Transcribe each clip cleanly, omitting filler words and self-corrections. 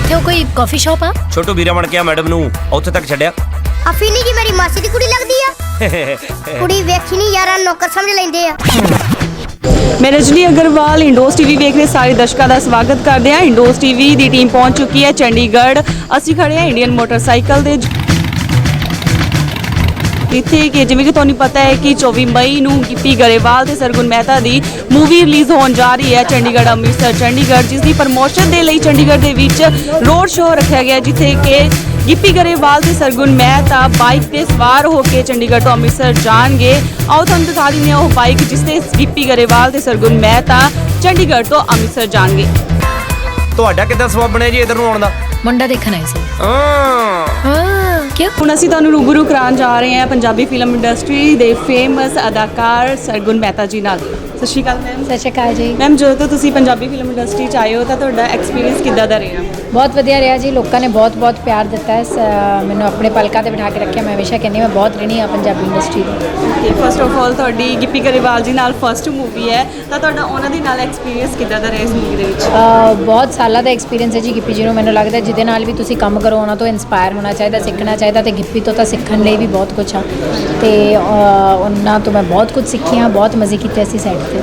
ਇੱਥੇ ਕੋਈ ਕਾਫੀ ਸ਼ਾਪ ਆ? ਛੋਟੂ ਵੀਰਾ ਬਣ ਕੇ ਆ ਮੈਡਮ ਨੂੰ ਉੱਥੇ ਤੱਕ ਛੱਡਿਆ। ਅਫੀਨੀ ਜੀ ਮੇਰੀ ਮਾਸੀ ਦੀ ਕੁੜੀ ਲੱਗਦੀ ਆ। ਕੁੜੀ ਵੇਖੀ ਨਹੀਂ ਯਾਰਾਂ ਨੌਕਰ ਸਮਝ ਲੈਂਦੇ ਆ। मैं रजनी अग्रवाल इंडोज टीवी देख रहे सारे दर्शकों का स्वागत करते हैं। इंडोज टीवी की टीम पहुंच चुकी है चंडीगढ़। असी खड़े हैं इंडियन मोटरसाइकिल दे इत्थे कि जिवें कि तुहानूं पता है कि 24 मई नूं गिप्पी गरेवाल ते सरगुण मेहता दी मूवी रिलीज़ होण जा रही है चंडीगढ़ अमृतसर चंडीगढ़, जिसकी प्रमोशन दे लई चंडीगढ़ दे विच रोड शो रखा गया जिथे कि गिप्पी गरेवाल ते सरगुण मेहता बाइक ते सवार होकर चंडीगढ़ तो अमृतसर जाएंगे। आओ तुहानूं दिखा दिंदे हां ओह बाइक जिस ते गिप्पी गरेवाल ते सरगुण मेहता चंडीगढ़ तो अमृतसर जाएंगे। ਤੁਹਾਡਾ ਕਿੱਦਾਂ ਸਵਾਬ ਬਣਿਆ ਜੀ ਇਧਰ ਨੂੰ ਆਉਣ ਦਾ? ਮੁੰਡਾ ਦੇਖਣ ਆਏ ਸੀ। ਕਿਉਂ? ਹੁਣ ਅਸੀਂ ਤੁਹਾਨੂੰ ਰੂਬਰੂ ਕਰਾਉਣ ਜਾ ਰਹੇ ਹਾਂ ਪੰਜਾਬੀ ਫਿਲਮ ਇੰਡਸਟਰੀ ਦੇ ਫੇਮਸ ਅਦਾਕਾਰ ਸਰਗੁਣ ਮਹਿਤਾ ਜੀ ਨਾਲ। ਸਤਿ ਸ਼੍ਰੀ ਅਕਾਲ ਮੈਮ। ਸਤਿ ਸ਼੍ਰੀ ਅਕਾਲ ਜੀ। ਮੈਮ ਜਦੋਂ ਤੋਂ ਤੁਸੀਂ ਪੰਜਾਬੀ ਫਿਲਮ ਇੰਡਸਟਰੀ 'ਚ ਆਏ ਹੋ ਤਾਂ ਤੁਹਾਡਾ ਐਕਸਪੀਰੀਅੰਸ ਕਿੱਦਾਂ ਦਾ ਰਿਹਾ? ਬਹੁਤ ਵਧੀਆ ਰਿਹਾ ਜੀ। ਲੋਕਾਂ ਨੇ ਬਹੁਤ ਪਿਆਰ ਦਿੱਤਾ ਹੈ ਮੈਨੂੰ ਆਪਣੇ ਪਲਕਾਂ ਤੇ ਬਿਠਾ ਕੇ ਰੱਖਿਆ। ਮੈਂ ਹਮੇਸ਼ਾ ਕਹਿੰਦੀ ਮੈਂ ਬਹੁਤ ਰਹਿਣੀ ਆ Punjabi industry the. First of all ਤੁਹਾਡੀ ਗਿੱਪੀ ਗਰੇਵਾਲ ਜੀ ਨਾਲ ਫਸਟ ਮੂਵੀ ਹੈ ਤਾਂ ਤੁਹਾਡਾ ਉਹਨਾਂ ਦੇ ਨਾਲ ਐਕਸਪੀਰੀਅੰਸ ਕਿੱਦਾਂ ਦਾ ਰਿਹਾ ਇਸ ਮੂਵੀ ਦੇ ਵਿੱਚ? ਬਹੁਤ ਸਾਲਾਂ ਦਾ ਐਕਸਪੀਰੀਅੰਸ ਹੈ ਜੀ ਗਿੱਪੀ ਜੀ ਨੂੰ। ਮੈਨੂੰ ਲੱਗਦਾ ਜਿਹਦੇ ਨਾਲ ਵੀ ਤੁਸੀਂ ਕੰਮ ਕਰੋ ਉਹਨਾਂ ਤੋਂ ਇਨਸਪਾਇਰ ਹੋਣਾ ਚਾਹੀਦਾ, ਸਿੱਖਣਾ ਚਾਹੀਦਾ ਤੇ ਗਿੱਪੀ ਤੋਂ ਤਾਂ ਸਿੱਖਣ ਲਈ ਵੀ ਬਹੁਤ ਕੁਛ ਆ ਤੇ ਉਹਨਾਂ ਤੋਂ ਮੈਂ ਬਹੁਤ ਕੁਝ ਸਿੱਖੀ ਹਾਂ, ਬਹੁਤ ਮਜ਼ੇ ਕੀਤੇ ਅਸੀਂ ਸੈੱਟ 'ਤੇ।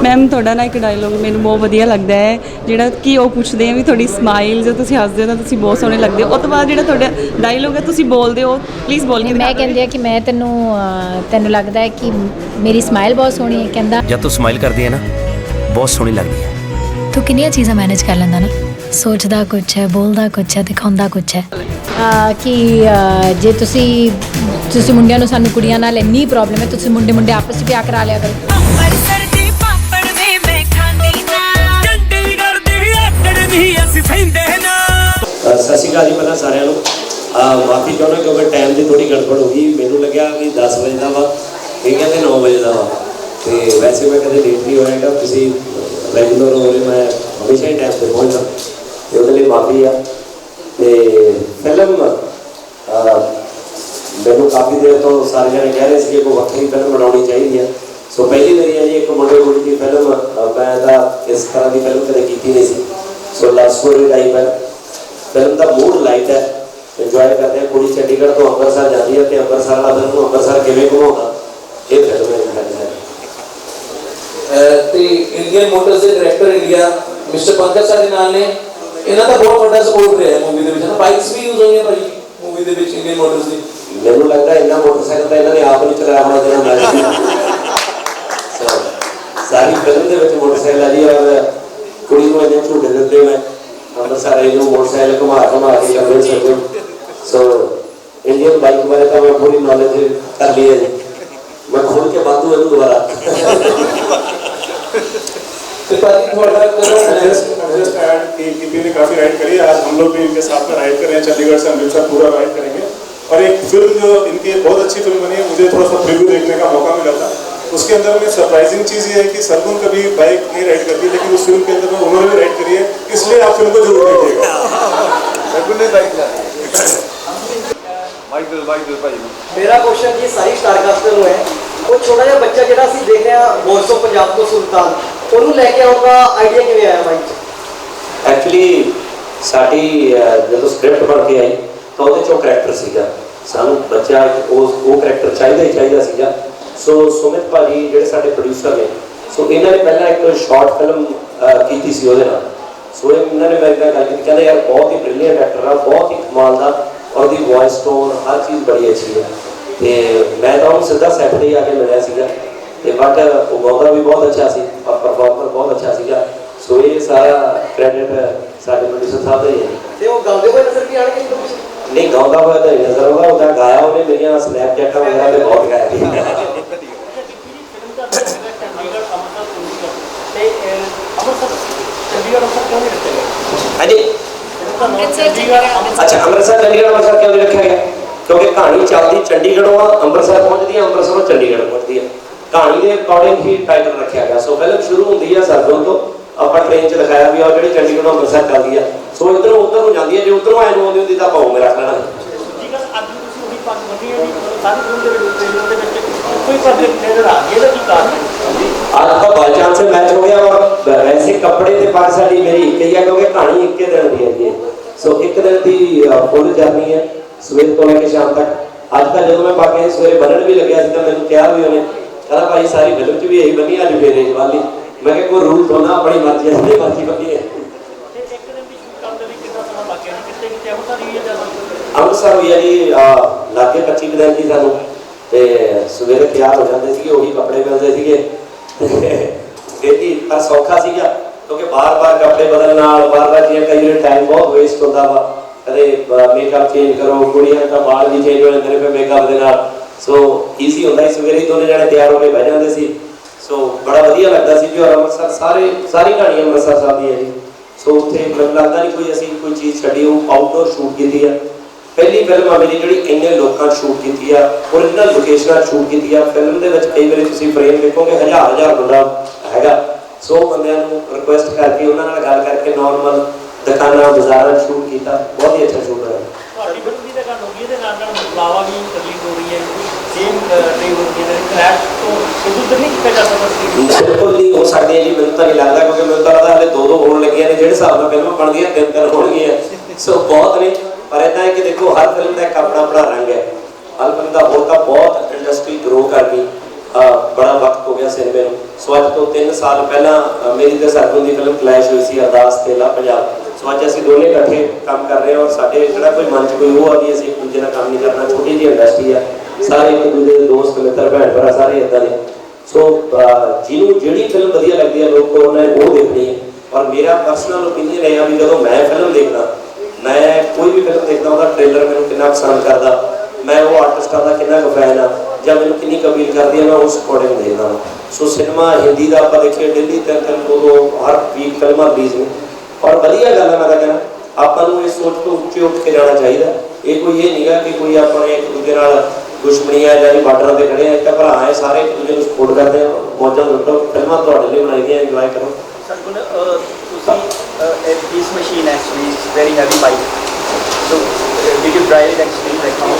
ਮੈਮ ਤੁਹਾਡਾ ਨਾ ਇੱਕ ਡਾਇਲੋਗ ਮੈਨੂੰ ਬਹੁਤ ਵਧੀਆ ਲੱਗਦਾ ਹੈ ਜਿਹੜਾ ਕਿ ਉਹ ਪੁੱਛਦੇ ਆ ਵੀ ਤੁਹਾਡੀ ਸਮਾਈਲ ਜਦੋਂ ਤੁਸੀਂ ਹੱਸਦੇ ਹੋ ਤਾਂ ਤੁਸੀਂ ਬਹੁਤ ਸੋਹਣੇ ਲੱਗਦੇ ਹੋ। ਉਸ ਤੋਂ ਬਾਅਦ ਜਿਹੜਾ ਤੁਹਾਡਾ ਡਾਇਲੋਗ ਹੈ ਤੁਸੀਂ ਬੋਲਦੇ ਹੋ, ਪਲੀਜ਼ ਬੋਲ ਕੇ ਮੈਂ ਕਹਿੰਦੀ ਆ ਕਿ ਮੈਂ ਤੈਨੂੰ ਲੱਗਦਾ ਹੈ ਕਿ ਮੇਰੀ ਸਮਾਈਲ ਬਹੁਤ ਸੋਹਣੀ ਹੈ। ਕਹਿੰਦਾ ਜਦ ਤੂੰ ਸਮਾਈਲ ਕਰਦੀ ਹੈ ਨਾ ਬਹੁਤ ਸੋਹਣੀ ਲੱਗਦੀ ਹੈ। ਤੂੰ ਕਿੰਨੀਆਂ ਚੀਜ਼ਾਂ ਮੈਨੇਜ ਕਰ ਲੈਂਦਾ ਨਾ, ਸੋਚਦਾ ਕੁਛ ਹੈ, ਬੋਲਦਾ ਕੁਛ ਹੈ, ਦਿਖਾਉਂਦਾ ਕੁਛ ਹੈ। ਕਿ ਜੇ ਤੁਸੀਂ ਮੁੰਡਿਆਂ ਨੂੰ ਸਾਨੂੰ ਕੁੜੀਆਂ ਨਾਲ ਇੰਨੀ ਪ੍ਰੋਬਲਮ ਹੈ, ਤੁਸੀਂ ਮੁੰਡੇ ਆਪਸ ਵਿੱਚ ਵਿਆਹ ਕਰਾ ਲਿਆ ਕਰੋ। ਸਤਿ ਸ਼੍ਰੀ ਅਕਾਲ ਜੀ ਪਹਿਲਾਂ ਸਾਰਿਆਂ ਨੂੰ। ਮਾਫੀ ਚਾਹੁੰਦਾ ਕਿਉਂਕਿ ਟਾਈਮ ਦੀ ਥੋੜੀ ਗੜਬੜ ਹੋ ਗਈ। ਮੈਨੂੰ ਲੱਗਿਆ ਵੀ 10 ਵਜੇ ਦਾ ਵਾ, ਇਹ ਕਹਿੰਦੇ 9 ਵਜੇ ਦਾ ਵਾ ਤੇ ਵੈਸੇ ਮੈਂ ਕਦੇ ਲੇਟ ਨਹੀਂ ਹੋਇਆਗਾ। ਤੁਸੀਂ ਰੈਗੂਲਰ ਹੋ ਰਹੇ, ਮੈਂ ਹਮੇਸ਼ਾ ਹੀ ਟਾਈਮ 'ਤੇ ਪਹੁੰਚਦਾ ਤੇ ਉਹਦੇ ਲਈ ਮਾਫੀ ਆ। ਤੇ ਫਿਲਮ ਮੈਨੂੰ ਕਾਫੀ ਦੇਰ ਤੋਂ ਸਾਰੇ ਜਣੇ ਕਹਿ ਰਹੇ ਸੀ ਕਿ ਕੋਈ ਵੱਖਰੀ ਫਿਲਮ ਬਣਾਉਣੀ ਚਾਹੀਦੀ ਆ। ਸੋ ਪਹਿਲੀ ਵਾਰੀ ਹੈ ਜੀ ਇੱਕ ਮੁੰਡੇ ਕੁੜੀ ਦੀ ਫਿਲਮ। ਮੈਂ ਤਾਂ ਇਸ ਤਰ੍ਹਾਂ ਦੀ ਫਿਲਮ ਕਦੇ ਕੀਤੀ ਨਹੀਂ ਸੀ। ਸੋ ਲਵ ਸਟੋਰੀ ਟਾਈਪ ਹੈ ਫਿਲਮ ਦਾ। ਮੂਡ ਲਾਈਟ ਹੈ, ਇੰਜੋਏ ਕਰਦੇ ਹਾਂ। ਕੁੜੀ ਚੰਡੀਗੜ੍ਹ ਤੋਂ ਅੰਮ੍ਰਿਤਸਰ ਜਾਂਦੀ ਹੈ ਤੇ ਅੰਮ੍ਰਿਤਸਰ ਵਾਲਾ ਫਿਲਮ ਨੂੰ ਅੰਮ੍ਰਿਤਸਰ ਕਿਵੇਂ ਘੁਮਾਉਂਦਾ ਇਹ ਫਿਲਮ ਹੈ। ਤੇ ਇੰਡੀਅਨ ਮੋਟਰਸ ਦੇ ਡਾਇਰੈਕਟਰ ਇੰਡੀਆ ਮਿਸਟਰ ਪੰਕਜ ਸਾਡੇ ਨਾਲ ਨੇ। ਇਹਨਾਂ ਦਾ ਬਹੁਤ ਵੱਡਾ ਸਪੋਰਟ ਰਿਹਾ ਮੂਵੀ ਦੇ ਵਿੱਚ ਨਾ। ਬਾਈਕਸ ਵੀ ਯੂਜ਼ ਹੋਈਆਂ ਭਾਜੀ ਮੂਵੀ ਦੇ ਵਿੱਚ ਇੰਡੀਅਨ ਮੋਟਰਸ ਦੀ। ਮੈਨੂੰ ਲੱਗਦਾ ਇੰਨਾ ਮੋਟਰਸਾਈਕਲ ਤਾਂ ਇਹਨਾਂ ਨੇ ਆਪ ਨਹੀਂ ਚਲਾਇਆ ਹੋਣਾ ਜਿਹੜਾ ਮੈਂ ਸਾਰੀ ਫਿਲਮ ਦੇ ਵਿੱਚ ਮੋਟਰਸਾਈਕਲ ਆ ਜੀ। ਔਰ ਕੁੜੀ ਨੂੰ ਇੰਨੇ ਝੂਟੇ ਦਿੱਤੇ ਮੈਂ ਅੰਮ੍ਰਿਤਸਰ ਇਹਨੂੰ ਮੋਟਰਸਾਈਕਲ ਘੁਮਾ ਕੇ ਜਾਂਦੇ ਸਕਦੇ। ਸੋ ਇੰਡੀਅਨ ਬਾਈਕ ਬਾਰੇ ਤਾਂ ਮੈਂ ਪੂਰੀ ਨੌਲੇਜ ਕਰ ਲਈ ਹੈ ਜੀ। मैं खोल के बात हूँ दोबारा ने काफी राइड करी है। आज हम लोग भी इनके साथ में राइड कर रहे हैं। चंडीगढ़ से अमृतसर पूरा राइड करेंगे और एक फिल्म जो इनकी बहुत अच्छी फिल्म बनी है, मुझे थोड़ा सा प्रीव्यू देखने का मौका मिला था। उसके अंदर में सरप्राइजिंग चीज़ ये है कि सरगुण कभी बाइक नहीं राइड करती, लेकिन उस फिल्म के अंदर में उन्होंने भी राइड करी है, इसलिए आप फिल्म को जरूर देखिएगा। सरगुण ने बाइक मेरा क्वेश्चन ये सारी स्टारकास्टर हुए हैं, वो छोटा जिहा बच्चा जिहड़ा ਅਸੀਂ देख रहे हैं वॉइस ऑफ पंजाब तो सुल्तान, ਉਹਨੂੰ ਲੈ ਕੇ ਆਉਣ ਦਾ ਆਈਡੀਆ ਕਿਵੇਂ ਆਇਆ ਮਾਈਂਡ 'ਚ? ਐਕਚੁਅਲੀ ਸਾਡੀ ਜਦੋਂ ਸਕ੍ਰਿਪਟ ਬਣ ਕੇ ਆਈ ਤਾਂ ਉਹਦੇ 'ਚੋਂ ਕਰੈਕਟਰ ਸੀਗਾ। ਸਾਨੂੰ ਬੱਚਾ ਉਹ ਕਰੈਕਟਰ ਚਾਹੀਦਾ ਸੀਗਾ। ਸੋ ਸੁਮਿਤ ਭਾਜੀ ਜਿਹੜੇ ਸਾਡੇ ਪ੍ਰੋਡਿਊਸਰ ਨੇ, ਸੋ ਇਹਨਾਂ ਨੇ ਪਹਿਲਾਂ ਇੱਕ ਸ਼ਾਰਟ ਫਿਲਮ ਕੀਤੀ ਸੀ ਉਹਦੇ ਨਾਲ। ਸੋ ਇਹਨਾਂ ਨੇ ਮੇਰੇ ਨਾਲ ਗੱਲ ਕੀਤੀ, ਕਹਿੰਦੇ ਯਾਰ ਬਹੁਤ ਹੀ ਬ੍ਰਿਲੀਅੰਟ ਐਕਟਰ ਆ, ਬਹੁਤ ਹੀ ਕਮਾਲ ਦਾ, ਔਰ ਉਹਦੀ ਵੌਇਸ ਟੋਨ ਹਰ ਚੀਜ਼ ਬੜੀ ਅੱਛੀ ਹੈ। ਤੇ ਮੈਂ ਤਾਂ ਉਹਨੂੰ ਸਿੱਧਾ ਸੈੱਟ 'ਤੇ ਆ ਕੇ ਮਿਲਿਆ ਸੀਗਾ ਤੇ ਬਟ ਉਹ ਗਾਉਂਦਾ ਵੀ ਬਹੁਤ ਅੱਛਾ ਸੀ ਔਰ ਪਰਫਾਰਮਰ ਬਹੁਤ ਅੱਛਾ ਸੀਗਾ। ਸੋ ਇਹ ਸਾਰਾ ਕ੍ਰੈਡਿਟ ਸਾਡੇ ਪ੍ਰੋਡਿਊਸਰ ਸਾਹਿਬ ਦਾ ਹੀ ਹੈ। ਤੇ ਉਹ ਗਾਉਂਦੇ ਹੋਏ ਨਜ਼ਰ ਵੀ ਆਣਗੇ? ਨਹੀਂ, ਗਾਉਂਦਾ ਹੋਇਆ ਤਾਂ ਨਹੀਂ ਨਜ਼ਰ ਆਉਂਦਾ। ਉਹਦਾ ਗਾਇਆ ਉਹਨੇ ਮੇਰੀਆਂ ਸਨੈਪਚੈਟਾਂ ਵਗੈਰਾ 'ਤੇ ਬਹੁਤ ਗਾਇਆ ਸੀ। ਹਾਂਜੀ, ਅੱਛਾ ਅੰਮ੍ਰਿਤਸਰ ਚੰਡੀਗੜ੍ਹ ਅੰਮ੍ਰਿਤਸਰ ਕਿਉਂ ਨਹੀਂ ਰੱਖਿਆ ਗਿਆ? ਕਿਉਂਕਿ ਕਹਾਣੀ ਚੱਲਦੀ ਚੰਡੀਗੜ੍ਹੋਂ ਆ, ਅੰਮ੍ਰਿਤਸਰ ਪਹੁੰਚਦੀ ਆ, ਅੰਮ੍ਰਿਤਸਰੋਂ ਚੰਡੀਗੜ੍ਹ ਪਹੁੰਚਦੀ ਆ। ਕਹਾਣੀ ਦੇ ਅਕੋਰਡਿੰਗ ਹੀ ਟਾਈਟਲ ਰੱਖਿਆ ਗਿਆ। ਸੋ ਫਿਲਮ ਸ਼ੁਰੂ ਹੁੰਦੀ ਆ ਸਰਗੁਣ ਤੋਂ, ਆਪਾਂ ਟ੍ਰੇਨ 'ਚ ਦਿਖਾਇਆ ਵੀ ਆ ਜਿਹੜੀ ਚੰਡੀਗੜ੍ਹੋਂ ਅੰਮ੍ਰਿਤਸਰ ਚੱਲਦੀ ਆ। ਸੋ ਇੱਧਰੋਂ ਉੱਧਰ ਨੂੰ ਜਾਂਦੀ ਹੈ। ਜੇ ਉੱਧਰੋਂ ਆਏ ਨੂੰ ਆਉਂਦੀ ਹੁੰਦੀ ਤਾਂ ਆਪਾਂ ਉਵੇਂ ਰੱਖ ਲੈਣਾ। आज का बाई चांस मैच हो गया और वैसे कपड़े के पास साड़ी मेरी एक ही है क्योंकि कहानी एक दिन दी है। ਸੋ ਇੱਕ ਦਿਨ ਦੀ ਫੁੱਲ ਜਰਨੀ ਹੈ ਸਵੇਰ ਤੋਂ ਲੈ ਕੇ ਸ਼ਾਮ ਤੱਕ। ਅੱਜ ਤਾਂ ਜਦੋਂ ਮੈਂ ਪਾ ਕੇ ਸਵੇਰੇ ਬੰਨਣ ਵੀ ਲੱਗਿਆ ਸੀ ਤਾਂ ਮੈਨੂੰ ਕਿਹਾ ਵੀ ਉਹਨੇ, ਕਹਿੰਦਾ ਭਾਈ ਸਾਰੀ ਫਿਲਮ 'ਚ ਵੀ ਇਹੀ ਬੰਨੀ, ਅੱਜ ਫੇਰ ਇਹ ਵਾਲੀ। ਮੈਂ ਕਿਹਾ ਕੋਈ ਰੂਲ ਤੋਂ ਨਾ, ਆਪਣੀ ਮਰਜ਼ੀ ਹੈ, ਜਿੱਥੇ ਮਰਜ਼ੀ ਬੰਨੀ ਹੈ। ਅੰਮ੍ਰਿਤਸਰ ਵੀ ਹੈ ਜੀ ਲਾਗੇ 25 ਦਿਨ ਦੀ ਸਾਨੂੰ, ਤੇ ਸਵੇਰੇ ਤਿਆਰ ਹੋ ਜਾਂਦੇ ਸੀਗੇ, ਉਹੀ ਕੱਪੜੇ ਮਿਲਦੇ ਸੀਗੇ ਡੇਲੀ। ਪਰ ਸੌਖਾ ਸੀਗਾ ਕਿਉਂਕਿ ਬਾਰ-ਬਾਰ ਕੱਪੜੇ ਬਦਲਣ ਨਾਲ ਬਾਰ-ਬਾਰ ਜਿਵੇਂ ਕਈ ਵਾਰ ਟਾਈਮ ਬਹੁਤ ਵੇਸਟ ਹੁੰਦਾ ਵਾ, ਕਦੇ ਮੇਕਅਪ ਚੇਂਜ ਕਰੋ, ਕੁੜੀਆਂ ਦਾ ਵਾਲ ਵੀ ਚੇਂਜ ਹੋ ਜਾਂਦੇ ਨੇ ਫਿਰ ਮੇਕਅਪ ਦੇ ਨਾਲ। ਸੋ ਈਜ਼ੀ ਹੁੰਦਾ ਸੀ, ਸਵੇਰੇ ਦੋਨੇ ਜਣੇ ਤਿਆਰ ਹੋ ਕੇ ਬਹਿ ਜਾਂਦੇ ਸੀ। ਸੋ ਬੜਾ ਵਧੀਆ ਲੱਗਦਾ ਸੀ ਜੀ। ਔਰ ਅੰਮ੍ਰਿਤਸਰ ਸਾਰੀ ਕਹਾਣੀ ਅੰਮ੍ਰਿਤਸਰ ਸਾਹਿਬ ਦੀ ਹੈ ਜੀ। ਸੋ ਉੱਥੇ ਮੈਨੂੰ ਲੱਗਦਾ ਨਹੀਂ ਕੋਈ ਅਸੀਂ ਕੋਈ ਚੀਜ਼ ਛੱਡੀ। ਉਹ ਆਊਟਡੋਰ ਸ਼ੂਟ ਕੀਤੀ ਆ, ਪਹਿਲੀ ਫਿਲਮ ਆ ਮੇਰੀ ਜਿਹੜੀ ਇੰਨੇ ਲੋਕਾਂ 'ਚ ਸ਼ੂਟ ਕੀਤੀ ਆ, ਓਰੀਜਨਲ ਲੋਕੇਸ਼ਨਾਂ 'ਚ ਸ਼ੂਟ ਕੀਤੀ ਆ। ਫਿਲਮ ਦੇ ਵਿੱਚ ਕਈ ਵਾਰੀ ਤੁਸੀਂ ਫਰੇਮ ਦੇਖੋਗੇ ਹਜ਼ਾਰ ਬੰਦਾ ਹੈਗਾ। ਸੋ ਬੰਦਿਆਂ ਨੂੰ ਰਿਕੁਐਸਟ ਕਰਕੇ ਉਹਨਾਂ ਨਾਲ ਗੱਲ ਕਰਕੇ ਨਾਰਮਲ ਦੁਕਾਨਾਂ ਬਾਜ਼ਾਰਾਂ 'ਚ ਸ਼ੂਟ ਕੀਤਾ। ਬਹੁਤ ਹੀ ਅੱਛਾ ਸ਼ੂਟ ਹੋਇਆ। ਤੁਹਾਡੀ ਫਿਲਮ ਦੀ ਤਾਂ ਗੱਲ ਹੋ ਗਈ, ਇਹਦੇ ਨਾਲ ਨਾਲ ਬਦਲਾਵਾ ਵੀ ਰਿਲੀਜ਼ ਹੋ ਰਹੀ ਹੈ, ਸੇਮ ਟ੍ਰੇਨ ਹੋ ਰਹੀ ਹੈ, ਕ੍ਰੈਸ਼ ਤੋਂ ਸੁਧਰ ਨਹੀਂ ਕੀਤਾ ਜਾ ਸਕਦਾ ਸੀ? ਬਿਲਕੁਲ ਨਹੀਂ ਹੋ ਸਕਦੀ ਹੈ ਜੀ, ਮੈਨੂੰ ਤਾਂ ਨਹੀਂ ਲੱਗਦਾ, ਕਿਉਂਕਿ ਮੈਨੂੰ ਤਾਂ ਲੱਗਦਾ ਹਲੇ 2 ਹੋਣ ਲੱਗੀਆਂ ਨੇ। ਜਿਹੜੇ ਹਿਸਾਬ ਨਾਲ ਫਿਲਮਾਂ ਬਣਦੀਆਂ 3 ਹੋਣਗੀਆਂ। ਸੋ ਬਹੁਤ ਨੇ, ਪਰ ਇੱਦਾਂ ਹੈ ਕਿ ਦੇਖੋ ਹਰ ਫਿਲਮ ਦਾ ਇੱਕ ਆਪਣਾ ਆਪਣਾ ਰੰਗ ਹੈ। ਹਰ ਫਿਲਮ ਦਾ ਹੋਰ ਤਾਂ ਬਹੁਤ ਇੰਡਸਟਰੀ ਗਰੋ ਕਰ ਗਈ, ਬੜਾ ਵਕਤ ਹੋ ਗਿਆ ਸਿਨੇਮੇ ਨੂੰ। ਸੋ ਅੱਜ ਤੋਂ 3 ਸਾਲ ਪਹਿਲਾਂ ਮੇਰੀ ਤੇ ਸਰਗੁਣ ਦੀ ਫਿਲਮ ਕਲੈਸ਼ ਹੋਈ ਸੀ, ਅਰਦਾਸ ਤੇ ਲਾ ਪੰਜਾਬ। ਸੋ ਅੱਜ ਅਸੀਂ ਦੋਨੇ ਇਕੱਠੇ ਕੰਮ ਕਰ ਰਹੇ ਹਾਂ, ਔਰ ਸਾਡੇ ਜਿਹੜਾ ਕੋਈ ਮਨ 'ਚ ਕੋਈ ਉਹ ਆ ਵੀ ਅਸੀਂ ਇੱਕ ਦੂਜੇ ਨਾਲ ਕੰਮ ਨਹੀਂ ਕਰਨਾ। ਛੋਟੀ ਜਿਹੀ ਇੰਡਸਟਰੀ ਆ, ਸਾਰੇ ਇੱਕ ਦੂਜੇ ਦੇ ਦੋਸਤ ਮਿੱਤਰ ਭੈਣ ਭਰਾ ਸਾਰੇ ਇੱਦਾਂ ਨੇ। ਸੋ ਜਿਹਨੂੰ ਜਿਹੜੀ ਫਿਲਮ ਵਧੀਆ ਲੱਗਦੀ ਹੈ ਲੋਕ ਉਹਨੇ ਉਹ ਦੇਖਣੀ ਹੈ। ਔਰ ਮੇਰਾ ਪਰਸਨਲ ਓਪੀਨੀਅਨ ਇਹ ਆ ਵੀ ਜਦੋਂ ਮੈਂ ਫਿਲਮ ਦੇਖਦਾ, ਮੈਂ ਕੋਈ ਵੀ ਫਿਲਮ ਦੇਖਦਾ, ਉਹਦਾ ਟ੍ਰੇਲਰ ਮੈਨੂੰ ਕਿੰਨਾ ਪਸੰਦ ਕਰਦਾ, ਮੈਂ ਉਹ ਆਰਟਿਸਟਾਂ ਦਾ ਕਿੰਨਾ ਕੁ ਫੈਨ ਆ, ਜਾਂ ਮੈਨੂੰ ਕਿੰਨੀ ਕੁ ਅਪੀਲ ਕਰਦੀ ਹੈ, ਮੈਂ ਉਸ ਅਕੋਰਡਿੰਗ ਦੇਖਦਾ ਹਾਂ। ਸੋ ਸਿਨੇਮਾ ਹਿੰਦੀ ਦਾ ਆਪਾਂ ਦੇਖੀਏ ਡੇਲੀ 3 ਹਰ ਵੀਕ ਫਿਲਮਾਂ ਰਿਲੀਜ਼ ਨੇ, ਔਰ ਵਧੀਆ ਗੱਲ ਹੈ। ਮੈਂ ਤਾਂ ਕਹਿੰਦਾ ਆਪਾਂ ਨੂੰ ਇਸ ਸੋਚ ਤੋਂ ਉੱਚੇ ਉੱਠ ਕੇ ਜਾਣਾ ਚਾਹੀਦਾ। ਇਹ ਕੋਈ ਇਹ ਨਹੀਂਗਾ ਕਿ ਕੋਈ ਆਪਣੇ ਇੱਕ ਦੂਜੇ ਨਾਲ ਦੁਸ਼ਮਣੀਆਂ ਜਾਂ ਬਾਰਡਰਾਂ 'ਤੇ ਖੜੇ ਆ। ਇੱਕ ਤਾਂ ਭਰਾ ਹੈ, ਸਾਰੇ ਇੱਕ ਦੂਜੇ ਨੂੰ ਸਪੋਰਟ ਕਰਦੇ ਆ। ਮੌਜਾਂ ਲੁੱਟੋ, ਫਿਲਮਾਂ ਤੁਹਾਡੇ ਲਈ ਬਣਾਈ ਦੀਆਂ, ਇੰਜੋਏ ਕਰੋ। ਸਰਗੁਣ ਤੁਸੀਂ this machine actually is very heavy bike, so did you drive it actually like how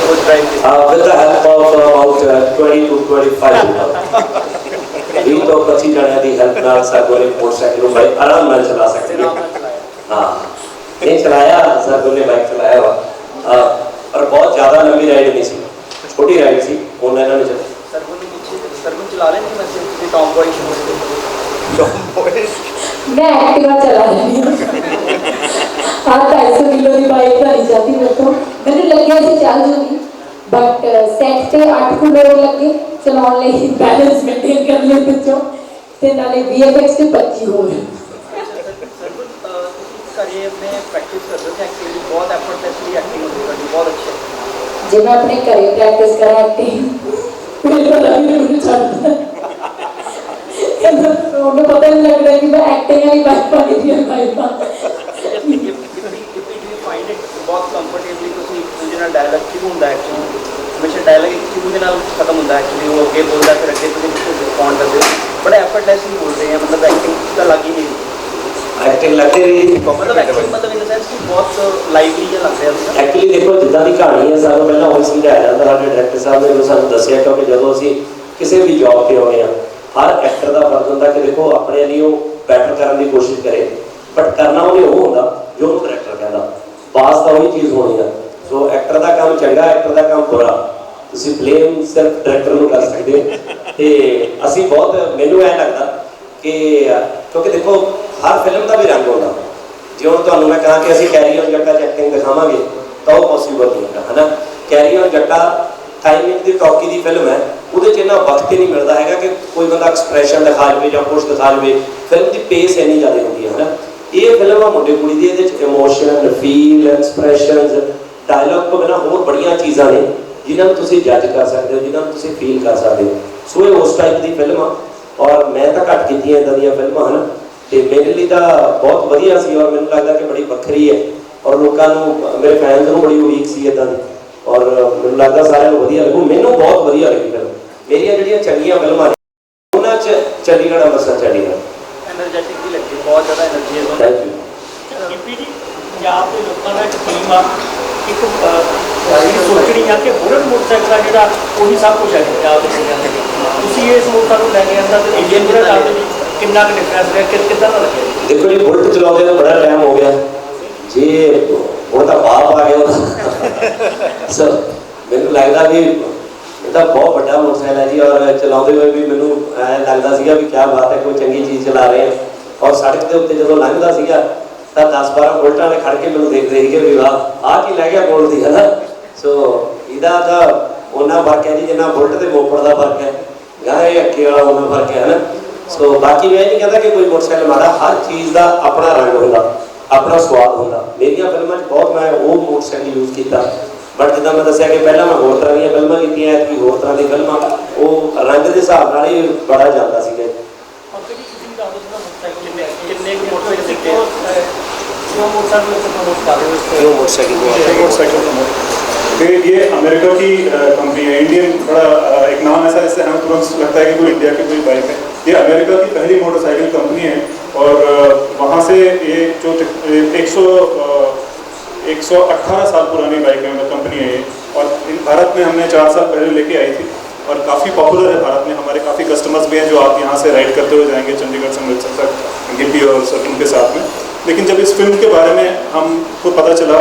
was drive this? With the help of about 20 to 25 people. 20 ਤੋਂ 25 ਜਣਿਆਂ ਦੀ ਹੈਲਪ ਨਾਲ ਸਰਗੁਣ ਨੇ ਮੋਟਰਸਾਈਕਲ ਨੂੰ ਬੜੇ ਆਰਾਮ ਨਾਲ ਚਲਾ ਸਕਦੇ ਹਾਂ। ਹਾਂ ਇਹ ਚਲਾਇਆ, ਸਰਗੁਣ ਨੇ ਬਾਈਕ ਚਲਾਇਆ ਵਾ, ਪਰ ਬਹੁਤ ਜ਼ਿਆਦਾ ਲੰਬੀ ਰਾਈਡ ਨਹੀਂ ਸੀ, ਛੋਟੀ ਰਾਈਡ ਸੀ। ਉਹਨਾਂ ਨੇ ਸਰਗੁਣ ਚਲਾ ਰਹੇ ਨਹੀਂ ਵੈਸੇ ਤੁਸੀਂ ਟੌਮ ਬॉय मैं एक्टिवा चला रही हूँ। 250 किलो की बाइक नहीं जाती मेरे को। मैंने लगे से चल जूगी, बट सैट से 8 किलो लगे चलाने ਲਈ बैलेंस मेंटेन कर लिए बच्चों ਤੇ ਨਾਲੇ VFX ਤੇ 25 ਹੋ ਗਏ। ਘਰੇ ਆਪਣੇ ਪ੍ਰੈਕਟਿਸ ਕਰਦੇ ਹੋ ਐਕਚੁਅਲੀ ਬਹੁਤ ਐਫਰਟਲੈਸਲੀ ਐਕਟਿੰਗ ਹੁੰਦੀ ਹੈ, ਬਹੁਤ ਅੱਛਾ। ਜੇ ਮੈਂ ਆਪਣੇ ਘਰੇ ਪ੍ਰੈਕਟਿਸ ਕਰਾਂ ਐਕਟਿੰਗ ਮੈਨੂੰ ਪਤਾ ਨਹੀਂ ਚੱਲਦਾ, ਉਹਨੂੰ ਪਤਾ ਨਹੀਂ ਲੱਗਦਾ ਕਿ ਮੈਂ ਐਕਟਿੰਗ ਵਾਲੀ ਬਾਤ ਪਾਈ ਦੀ ਹੈ। ਫਾਈਂਡ ਇਟ ਬਹੁਤ ਕੰਫਰਟੇਬਲੀ ਤੁਸੀਂ ਦੂਜੇ ਨਾਲ ਡਾਇਲੌਗ ਸ਼ੁਰੂ ਹੁੰਦਾ ਐਕਚੁਅਲੀ, ਹਮੇਸ਼ਾ ਡਾਇਲੌਗ ਇੱਕ ਸ਼ੁਰੂ ਦੇ ਨਾਲ ਖਤਮ ਹੁੰਦਾ ਐਕਚੁਅਲੀ, ਉਹ ਅੱਗੇ ਬੋਲਦਾ ਫਿਰ ਅੱਗੇ ਤੁਸੀਂ ਰਿਸਪੌਂਡ ਕਰਦੇ ਹੋ, ਬੜਾ ਐਫਰਟਲੈਸਲੀ ਬੋਲ ਰਹੇ ਆ, ਮਤਲਬ ਐਕਟਿੰਗ ਤਾਂ ਲੱਗ ਹੀ ਨਹੀਂ ਰਹੀ। ਐਕਟਿੰਗ ਲੱਗਦੀ ਰਹੀ, ਮਤਲਬ ਐਕਟਿੰਗ ਮਤਲਬ ਇਨ ਦ ਸੈਂਸ ਕਿ ਬਹੁਤ ਲਾਈਵਲੀ ਜਿਹਾ ਲੱਗ ਰਿਹਾ। ਐਕਚੁਅਲੀ ਦੇਖੋ ਜਿੱਦਾਂ ਦੀ ਕਹਾਣੀ ਹੈ ਸਾਨੂੰ ਪਹਿਲਾਂ ਉਹ ਸਮਝਾਇਆ ਜਾਂਦਾ। ਸਾਡੇ ਡਾਇਰੈਕਟਰ ਸਾਹਿਬ ਨੇ ਸਾਨੂੰ ਦੱਸਿਆ, ਕਿਉਂਕਿ ਜਦੋਂ ਅਸੀਂ ਕਿਸੇ ਵੀ ਜੌਬ 'ਤੇ ਆਉਂਦੇ ਹਾਂ, ਹਰ ਐਕਟਰ ਦਾ ਫਰਜ਼ ਹੁੰਦਾ ਕਿ ਦੇਖੋ ਆਪਣੇ ਲਈ ਉਹ ਬੈਟਰ ਕਰਨ ਦੀ ਕੋਸ਼ਿਸ਼ ਕਰੇ, ਬਟ ਕਰਨਾ ਉਹਨੇ ਉਹ ਹੁੰਦਾ ਜੋ ਉਹਨੂੰ ਡਾਇਰੈਕਟਰ ਕਹਿੰਦਾ, ਪਾਸ ਤਾਂ ਉਹੀ ਚੀਜ਼ ਹੋਣੀ ਆ। ਸੋ ਐਕਟਰ ਦਾ ਕੰਮ ਚੰਗਾ, ਐਕਟਰ ਦਾ ਕੰਮ ਬੁਰਾ, ਤੁਸੀਂ ਬਲੇਮ ਸਿਰਫ ਡਾਇਰੈਕਟਰ ਨੂੰ ਕਰ ਸਕਦੇ ਹੋ। ਤੇ ਅਸੀਂ ਬਹੁਤ, ਮੈਨੂੰ ਐਂ ਲੱਗਦਾ ਕਿ ਕਿਉਂਕਿ ਦੇਖੋ ਹਰ ਫਿਲਮ ਦਾ ਵੀ ਰੰਗ ਹੁੰਦਾ। ਜੇ ਹੁਣ ਤੁਹਾਨੂੰ ਮੈਂ ਕਹਾਂ ਕਿ ਅਸੀਂ ਕੈਰੀ ਔਨ ਜੱਟਾ 'ਚ ਐਕਟਿੰਗ ਦਿਖਾਵਾਂਗੇ ਤਾਂ ਉਹ ਪੋਸੀਬਲ ਨਹੀਂ ਹੁੰਦਾ, ਹੈ ਨਾ। Carry on Jatta timing the ਟੌਕੀ the film ਹੈ, ਉਹਦੇ 'ਚ ਇੰਨਾ ਵਕਤ ਹੀ ਨਹੀਂ ਮਿਲਦਾ ਹੈਗਾ ਕਿ ਕੋਈ ਬੰਦਾ ਐਕਸਪ੍ਰੈਸ਼ਨ ਦਿਖਾ ਲਵੇ ਜਾਂ ਕੁਛ ਦਿਖਾ ਲਵੇ। ਫਿਲਮ ਦੀ ਪੇਸ ਇੰਨੀ ਜ਼ਿਆਦਾ ਹੁੰਦੀ ਹੈ, ਹੈ ਨਾ। ਇਹ ਫਿਲਮ ਆ ਮੁੰਡੇ ਕੁੜੀ ਦੀ, ਇਹਦੇ 'ਚ ਇਮੋਸ਼ਨ, ਫੀਲ, ਐਕਸਪ੍ਰੈਸ਼ਨਸ, ਡਾਇਲੌਗ ਤੋਂ ਬਿਨਾਂ ਹੋਰ ਬੜੀਆਂ ਚੀਜ਼ਾਂ ਨੇ ਜਿਨ੍ਹਾਂ ਨੂੰ ਤੁਸੀਂ ਜੱਜ ਕਰ ਸਕਦੇ ਹੋ, ਜਿਨ੍ਹਾਂ ਨੂੰ ਤੁਸੀਂ ਫੀਲ ਕਰ ਸਕਦੇ ਹੋ। ਸੋ ਇਹ ਉਸ ਟਾਈਪ ਦੀ ਫਿਲਮ ਆ, ਔਰ ਮੈਂ ਤਾਂ ਘੱਟ ਕੀਤੀਆਂ ਇੱਦਾਂ ਦੀਆਂ ਫਿਲਮਾਂ, ਹੈ ਨਾ। ਤੇ ਮੇਰੇ ਲਈ ਤਾਂ ਬਹੁਤ ਵਧੀਆ ਸੀ, ਔਰ ਮੈਨੂੰ ਲੱਗਦਾ ਕਿ ਬੜੀ ਵੱਖਰੀ ਹੈ, ਔਰ ਲੋਕਾਂ ਨੂੰ, ਮੇਰੇ ਫੈਨਸ ਨੂੰ ਬੜੀ ਉਡੀਕ ਸੀ ਇੱਦਾਂ ਦੀ, ਔਰ ਮੈਨੂੰ ਲੱਗਦਾ ਸਾਰਿਆਂ ਨੂੰ ਵਧੀਆ ਲੱਗੂ। ਮੈਨੂੰ ਬਹੁਤ ਵਧੀਆ ਲੱਗੀ ਫਿਲਮ। ਮੇਰੀਆਂ ਜਿਹੜੀਆਂ ਚੰਗੀਆਂ ਫਿਲਮਾਂ ਨੇ ਉਹਨਾਂ 'ਚ ਚੰਡੀਗੜ੍ਹ, ਅੰਮ੍ਰਿਤਸਰ, ਚੰਡੀਗੜ੍ਹ ਐਨਰਜੈਟਿਕ ਵੀ ਲੱਗੀ, ਬਹੁਤ ਜ਼ਿਆਦਾ ਐਨਰਜੀ ਹੈ। Thank you. ਗਿੱਪੀ ਜੀ, ਪੰਜਾਬ ਦੇ ਲੋਕਾਂ ਦਾ ਇੱਕ ਥੀਮ ਆ, ਇੱਕ ਸੋਚਣੀ ਆ ਕਿ ਬੁਲਟ ਮੋਟਰਸਾਈਕਲ ਆ ਜਿਹੜਾ ਉਹੀ ਸਭ ਕੁਝ ਹੈ ਪੰਜਾਬ ਦੇ ਲੋਕਾਂ ਦੇ। ਤੁਸੀਂ ਇਸ ਮੋਟਰਸਾਈਕਲ ਨੂੰ ਲੈ ਕੇ ਆਂਦਾ ਤੇ ਇੰਡੀਅਨ ਬੁਲਟ ਆ ਦੇ ਕਿੰਨਾ ਕੁ ਡਿਫਰੈਂਸ ਰਿਹਾ, ਕਿੱਦਾਂ ਦਾ ਲੱਗਿਆ? ਦੇਖੋ ਜੀ, ਬੁਲਟ ਚਲਾਉਂਦੇ ਨੂੰ ਬੜਾ ਟਾਈਮ ਹੋ ਗਿਆ। ਜੇ ਹੁਣ ਤਾਂ ਬਾਪ ਆ ਗਿਆ ਉਹਦਾ। ਸੋ ਮੈਨੂੰ ਲੱਗਦਾ ਵੀ ਇਹ ਤਾਂ ਬਹੁਤ ਵੱਡਾ ਮੋਟਰਸਾਈਕਲ ਹੈ ਜੀ, ਔਰ ਚਲਾਉਂਦੇ ਹੋਏ ਵੀ ਮੈਨੂੰ ਐਂ ਲੱਗਦਾ ਸੀਗਾ ਵੀ ਕਿਆ ਬਾਤ ਹੈ, ਕੋਈ ਚੰਗੀ ਚੀਜ਼ ਚਲਾ ਰਹੇ ਹਾਂ। ਔਰ ਸੜਕ ਦੇ ਉੱਤੇ ਜਦੋਂ ਲੰਘਦਾ ਸੀਗਾ ਤਾਂ 10-12 ਬੁਲਟਾਂ ਵਾਲੇ ਖੜ ਕੇ ਮੈਨੂੰ ਦੇਖਦੇ ਸੀਗੇ ਵੀ ਵਾਹ ਆਹ ਕੀ ਲੈ ਗਿਆ ਬੁਲਟ ਦੀ, ਹੈ ਨਾ। ਸੋ ਇਹਦਾ ਤਾਂ ਉਹਨਾਂ ਫਰਕ ਹੈ ਜੀ ਜਿੰਨਾ ਬੁਲਟ ਤੇ ਮੋਪੜ ਦਾ ਫਰਕ ਹੈ, ਗਾਂ ਇਹ ਅੱਗੇ ਵਾਲਾ ਉਹਨਾਂ ਫਰਕ ਹੈ ਨਾ। ਸੋ ਬਾਕੀ ਮੈਂ ਇਹ ਨਹੀਂ ਕਹਿੰਦਾ ਕਿ ਕੋਈ ਮੋਟਰਸਾਈਕਲ ਮਾੜਾ, ਹਰ ਚੀਜ਼ ਦਾ ਆਪਣਾ ਰੰਗ ਹੁੰਦਾ, ਆਪਣਾ ਸਵਾਦ ਹੁੰਦਾ। ਮੇਰੀਆਂ ਫਿਲਮਾਂ 'ਚ ਬਹੁਤ ਮੈਂ ਉਹ ਮੋਟਰਸਾਈਕਲ ਯੂਜ਼ ਕੀਤਾ, ਬਟ ਜਿੱਦਾਂ ਮੈਂ ਦੱਸਿਆ ਕਿ ਪਹਿਲਾਂ ਮੈਂ ਹੋਰ ਤਰ੍ਹਾਂ ਦੀਆਂ ਫਿਲਮਾਂ ਕੀਤੀਆਂ, ਐਤਕੀ ਹੋਰ ਤਰ੍ਹਾਂ ਦੀ ਫਿਲਮਾਂ, ਉਹ ਰੰਗ ਦੇ ਹਿਸਾਬ ਨਾਲ ਹੀ ਬੜਾ ਜਾਂਦਾ ਸੀਗਾ। ਕਿੰਨੇ ਕੁ ਮੋਟਰਸਾਈਕਲ ਸਿੱਖੇ क्यों मोटरसाइकिल से प्रमोट कर रहे हो? क्यों मोटरसाइकिल? तो ये अमेरिका की कंपनी है, इंडियन बड़ा एक नाम ऐसा जिससे हमें तुरंत लगता है कि कोई इंडिया की कोई बाइक है। ये अमेरिका की पहली मोटरसाइकिल कंपनी है और वहाँ से ये जो 118 साल पुरानी बाइक है, मतलब कंपनी है ये। और भारत में हमने 4 साल पहले लेके आई थी और काफ़ी पॉपुलर है भारत में। हमारे काफ़ी कस्टमर्स भी हैं जो आप यहाँ से राइड करते हुए जाएंगे चंडीगढ़ से अमृतसर तक गिप्पी और सचिन के साथ में। लेकिन जब इस फिल्म के बारे में हमको पता चला,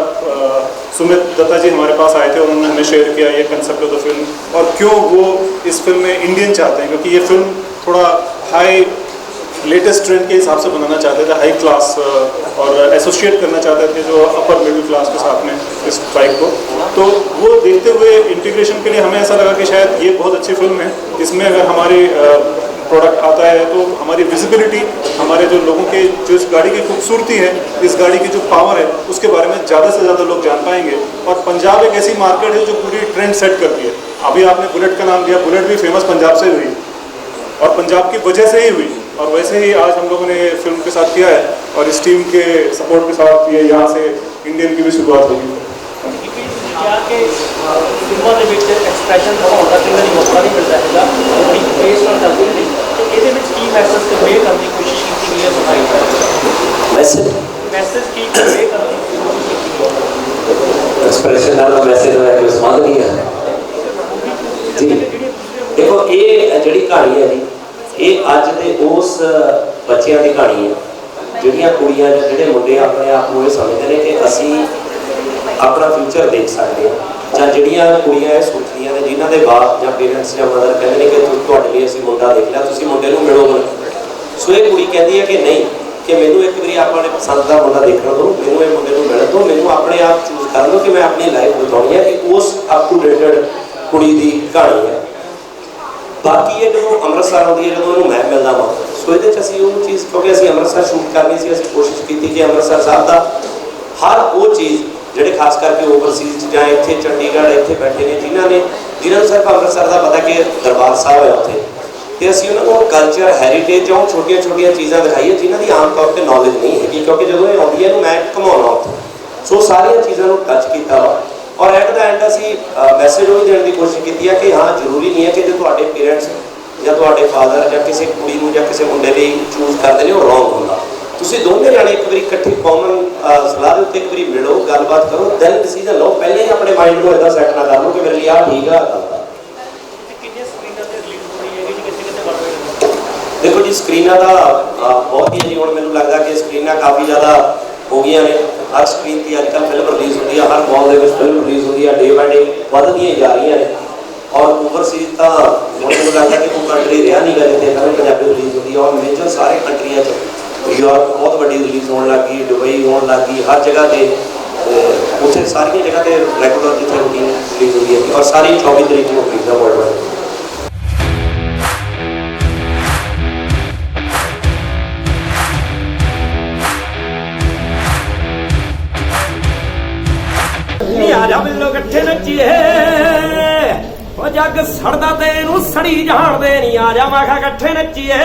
सुमित दत्ता जी हमारे पास आए थे और उन्होंने हमें शेयर किया ये कंसेप्ट ऑफ द फिल्म और क्यों वो इस फिल्म में इंडियन चाहते हैं, क्योंकि ये फिल्म थोड़ा हाई लेटेस्ट ट्रेंड के हिसाब से बनाना चाहते थे, हाई क्लास और एसोसिएट करना चाहते थे जो अपर मिडिल क्लास के साथ में इस बाइक को। तो वो देखते हुए इंटीग्रेशन के लिए हमें ऐसा लगा कि शायद ये बहुत अच्छी फिल्म है, इसमें अगर हमारी प्रोडक्ट आता है तो हमारी विजिबिलिटी, हमारे जो लोगों के जो इस गाड़ी की खूबसूरती है, इस गाड़ी की जो पावर है, उसके बारे में ज़्यादा से ज़्यादा लोग जान पाएंगे। और पंजाब एक ऐसी मार्केट है जो पूरी ट्रेंड सेट करती है। अभी आपने बुलेट का नाम लिया, बुलेट भी फेमस पंजाब से हुई और पंजाब की वजह से ही हुई, और वैसे ही आज हम लोगों ने फिल्म के साथ किया है और इस टीम के सपोर्ट के साथ ये यहाँ से इंडियन की भी शुरुआत होगी। ਫਿਲਮਾਂ ਦੇ ਵਿੱਚ ਐਕਸਪ੍ਰੈਸ਼ਨ ਦਿਖਾਉਣ ਦਾ ਕਿੰਨਾ ਨਹੀਂ ਮੌਕਾ ਨਹੀਂ ਮਿਲਦਾ ਹੈਗਾ, ਬੜੀ ਫੇਸ ਨਾਲ ਚੱਲਦੀ ਹੈ। ਤੇ ਇਹਦੇ ਵਿੱਚ ਕੀ ਮੈਸੇਜ ਕਨਵੇ ਕਰਨ ਦੀ ਕੋਸ਼ਿਸ਼ ਕੀਤੀ ਗਈ ਹੈ ਸੋਸਾਇਟੀ ਦਾ? ਮੈਸੇਜ ਕੀ ਕਨਵੇ ਕਰਨ ਦੀ ਕੋਸ਼ਿਸ਼ ਕੀਤੀ ਗਈ ਹੈ? ਐਕਸਪ੍ਰੈਸ਼ਨ ਨਾਲ ਮੈਸੇਜ ਹੋਇਆ ਕਿ ਸਮਝ ਨਹੀਂ ਆ ਜੀ। ਦੇਖੋ ਇਹ ਜਿਹੜੀ ਕਹਾਣੀ ਹੈ ਜੀ, ਇਹ ਅੱਜ ਦੇ ਉਸ ਬੱਚਿਆਂ ਦੀ ਕਹਾਣੀ ਹੈ ਜਿਹੜੀਆਂ ਕੁੜੀਆਂ ਜਾਂ ਜਿਹੜੇ ਮੁੰਡੇ ਆਪਣੇ ਆਪ ਨੂੰ ਇਹ ਸਮਝਦੇ ਨੇ ਕਿ ਅਸੀਂ ਆਪਣਾ ਫਿਊਚਰ ਦੇਖ ਸਕਦੇ ਹਾਂ, ਜਾਂ ਜਿਹੜੀਆਂ ਕੁੜੀਆਂ ਇਹ ਸੋਚਦੀਆਂ ਨੇ ਜਿਨ੍ਹਾਂ ਦੇ ਬਾਪ ਜਾਂ ਪੇਰੈਂਟਸ ਜਾਂ ਮਦਰ ਕਹਿੰਦੇ ਨੇ ਕਿ ਤੁਹਾਡੇ ਲਈ ਅਸੀਂ ਮੁੰਡਾ ਦੇਖ ਲਿਆ, ਤੁਸੀਂ ਮੁੰਡੇ ਨੂੰ ਮਿਲੋ ਹੁਣ। ਸੋ ਇਹ ਕੁੜੀ ਕਹਿੰਦੀ ਹੈ ਕਿ ਨਹੀਂ, ਕਿ ਮੈਨੂੰ ਇੱਕ ਵਾਰੀ ਆਪਣੇ ਪਸੰਦ ਦਾ ਮੁੰਡਾ ਦੇਖਣ ਦਿਓ, ਮੈਨੂੰ ਇਹ ਮੁੰਡੇ ਨੂੰ ਮਿਲਣ ਦਿਓ, ਮੈਨੂੰ ਆਪਣੇ ਆਪ ਚੂਜ਼ ਕਰਨ ਦਿਓ ਕਿ ਮੈਂ ਆਪਣੀ ਲਾਈਫ ਬਤਾਉਣੀ ਹੈ। ਇਹ ਉਸ ਅਪ ਟੂ ਡੇਟਡ ਕੁੜੀ ਦੀ ਕਹਾਣੀ ਹੈ। ਬਾਕੀ ਇਹ ਜਦੋਂ ਅੰਮ੍ਰਿਤਸਰ ਆਉਂਦੀ ਹੈ, ਜਦੋਂ ਉਹਨੂੰ ਮੈਂ ਮਿਲਦਾ ਵਾ, ਸੋ ਇਹਦੇ 'ਚ ਅਸੀਂ ਉਹ ਚੀਜ਼, ਕਿਉਂਕਿ ਅਸੀਂ ਅੰਮ੍ਰਿਤਸਰ ਸ਼ੂਟ ਕਰਨੀ ਸੀ, ਅਸੀਂ ਕੋਸ਼ਿਸ਼ ਕੀਤੀ ਕਿ ਅੰਮ੍ਰਿਤਸਰ ਸਾਹਿਬ ਦਾ ਹਰ ਉਹ ਚੀਜ਼ ਜਿਹੜੇ ਖਾਸ ਕਰਕੇ ਓਵਰਸੀਜ਼ ਜਾਂ ਇੱਥੇ ਚੰਡੀਗੜ੍ਹ ਇੱਥੇ ਬੈਠੇ ਨੇ ਜਿਨ੍ਹਾਂ ਨੂੰ ਸਿਰਫ ਅੰਮ੍ਰਿਤਸਰ ਦਾ ਪਤਾ ਕਿ ਦਰਬਾਰ ਸਾਹਿਬ ਹੈ ਉੱਥੇ, ਤੇ ਅਸੀਂ ਉਹਨਾਂ ਨੂੰ ਕਲਚਰ ਹੈਰੀਟੇਜ ਜਾਂ ਛੋਟੀਆਂ ਛੋਟੀਆਂ ਚੀਜ਼ਾਂ ਦਿਖਾਈਏ ਜਿਨ੍ਹਾਂ ਦੀ ਆਮ ਤੌਰ 'ਤੇ ਨੌਲੇਜ ਨਹੀਂ ਹੈਗੀ, ਕਿਉਂਕਿ ਜਦੋਂ ਇਹ ਆਉਂਦੀ ਹੈ ਇਹਨੂੰ ਮੈਂ ਘੁਮਾਉਣਾ ਉੱਥੇ। ਸੋ ਸਾਰੀਆਂ ਚੀਜ਼ਾਂ ਨੂੰ ਟੱਚ ਕੀਤਾ ਵਾ ਔਰ ਐਟ ਦਾ ਐਂਡ ਅਸੀਂ ਮੈਸੇਜ ਉਹ ਦੇਣ ਦੀ ਕੋਸ਼ਿਸ਼ ਕੀਤੀ ਹੈ ਕਿ ਹਾਂ ਜ਼ਰੂਰੀ ਨਹੀਂ ਹੈ ਕਿ ਜੇ ਤੁਹਾਡੇ ਪੇਰੈਂਟਸ ਜਾਂ ਤੁਹਾਡੇ ਫਾਦਰ ਜਾਂ ਕਿਸੇ ਕੁੜੀ ਨੂੰ ਜਾਂ ਕਿਸੇ ਮੁੰਡੇ ਲਈ ਚੂਜ਼ ਕਰਦੇ ਨੇ ਉਹ ਰੌਂਗ ਹੁੰਦਾ। ਤੁਸੀਂ ਦੋਨੇ ਜਾਣੇ ਇੱਕ ਵਾਰੀ ਇਕੱਠੀ ਕਾਮਨ ਸਲਾਹ ਦੇ ਉੱਤੇ ਇੱਕ ਵਾਰੀ ਮਿਲੋ, ਗੱਲਬਾਤ ਕਰੋ, ਦੈਨ ਡਿਸੀਜਨ ਲਓ। ਪਹਿਲੇ ਹੀ ਆਪਣੇ ਮਾਈਂਡ ਨੂੰ ਇੱਦਾਂ ਸੈੱਟ ਨਾ ਕਰ ਲਓ ਕਿ ਮੇਰੇ ਲਈ ਆਹ ਠੀਕ ਆ। ਦੇਖੋ ਜੀ ਸਕਰੀਨਾਂ ਦਾ ਬਹੁਤ ਹੀ ਹੈ ਜੀ, ਹੁਣ ਮੈਨੂੰ ਲੱਗਦਾ ਕਿ ਸਕਰੀਨਾਂ ਕਾਫੀ ਜ਼ਿਆਦਾ ਹੋ ਗਈਆਂ ਨੇ। ਹਰ ਸਕਰੀਨ 'ਤੇ ਅੱਜ ਕੱਲ੍ਹ ਫਿਲਮ ਰਿਲੀਜ਼ ਹੁੰਦੀ ਹੈ, ਹਰ ਮਾਲ ਦੇ ਵਿੱਚ ਫਿਲਮ ਰਿਲੀਜ਼ ਹੁੰਦੀ ਹੈ, ਡੇ ਬਾਏ ਡੇ ਵੱਧਦੀਆਂ ਜਾ ਰਹੀਆਂ ਨੇ। ਔਰ ਓਵਰਸੀਜ਼ ਤਾਂ ਮੈਨੂੰ ਲੱਗਦਾ ਕਿ ਕੋਈ ਕੰਟਰੀ ਰਿਹਾ ਨਹੀਂ ਗਾ ਜਿੱਥੇ ਫਿਲਮ ਪੰਜਾਬੀ ਰਿਲੀਜ਼ ਹੁੰਦੀ ਹੈ। ਔਰ ਮੇਜਰ ਸਾਰੇ ਕੰਟਰੀਆਂ 'ਚ ਯੂਰਪ ਬਹੁਤ ਵੱਡੀ ਰਿਲੀਜ਼ ਹੋਣ ਲੱਗ ਗਈ, ਦੁਬਈ ਹੋਣ ਲੱਗ ਗਈ, ਹਰ ਜਗ੍ਹਾ 'ਤੇ ਉੱਥੇ ਸਾਰੀਆਂ ਜਗ੍ਹਾ 'ਤੇ ਰੈਗੂਲਰ ਜਿੱਥੇ ਰੂਟੀਨ ਰਿਲੀਜ਼ ਹੁੰਦੀ ਹੈ ਔਰ ਸਾਰੀ 24 ਤਰੀਕ ਨੂੰ ਰਿਲੀਜ਼ ਹੈ ਵਰਲਡ ਵਾਈਡ। ਆ ਜਾ ਮਿਲੋ ਇਕੱਠੇ ਨੱਚੀਏ, ਉਹ ਜੱਗ ਸੜਦਾ ਤੇ ਇਹਨੂੰ ਸੜੀ ਜਾਣਦੇ ਨਹੀਂ, ਆ ਜਾ ਮੈਂ ਕਿਹਾ ਇਕੱਠੇ ਨੱਚੀਏ।